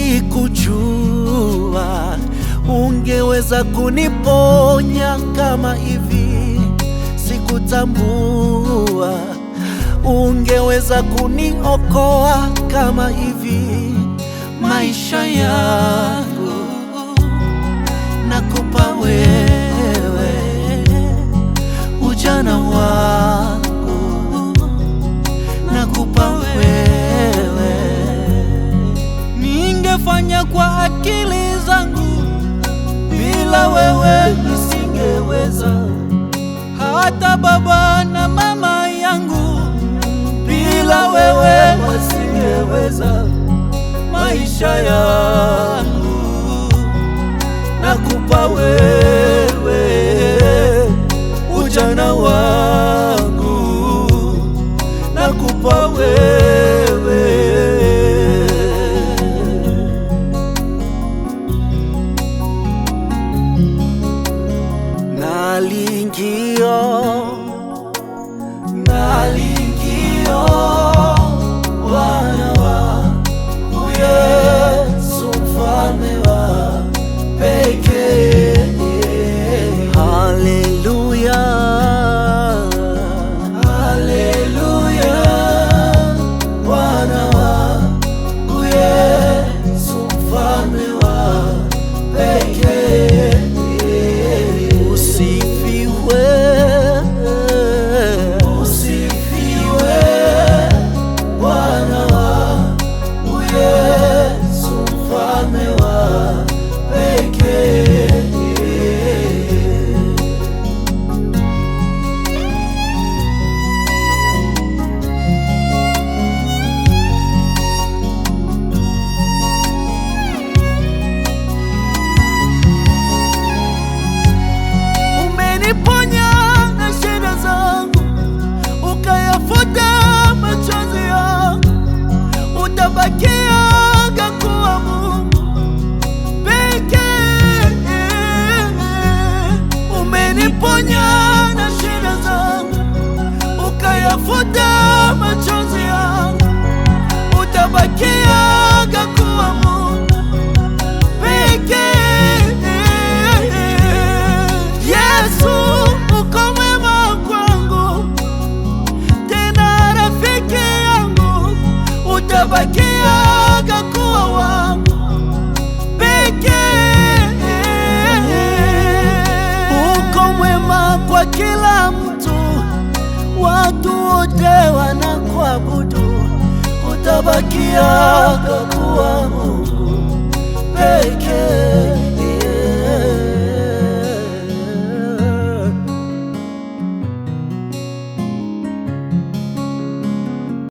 Sikujua ungeweza kuniponya kama hivi, sikutambua ungeweza kuniokoa kama hivi. Maisha yangu nakupa wewe, ujana wangu nakupa wewe. Ningefanya kwa akili zangu, bila wewe nisingeweza. Hata baba na mama yangu, bila wewe wasingeweza. Maisha yangu nakupa wewe, ujana wangu nakupa wewe. Nalingio wana wangu Yesu mfalme wa pekee. Haleluya, haleluya, wana wangu Yesu mfalme wa pekee. Usifiwe, umeniponya na shida zangu, ukayafuta machozi yangu. Utabakia kuwa Mungu pekee. Umeniponya na shida zangu, ukayafuta machozi yangu. Utabakia kuwa Mungu pekee. Yesu uko mwema kwangu, tena rafiki yangu. Utabakia kuwa wangu pekee. Uko mwema kwa kila mtu, watu wote wanakuabudu. Utabakia kuwa Mungu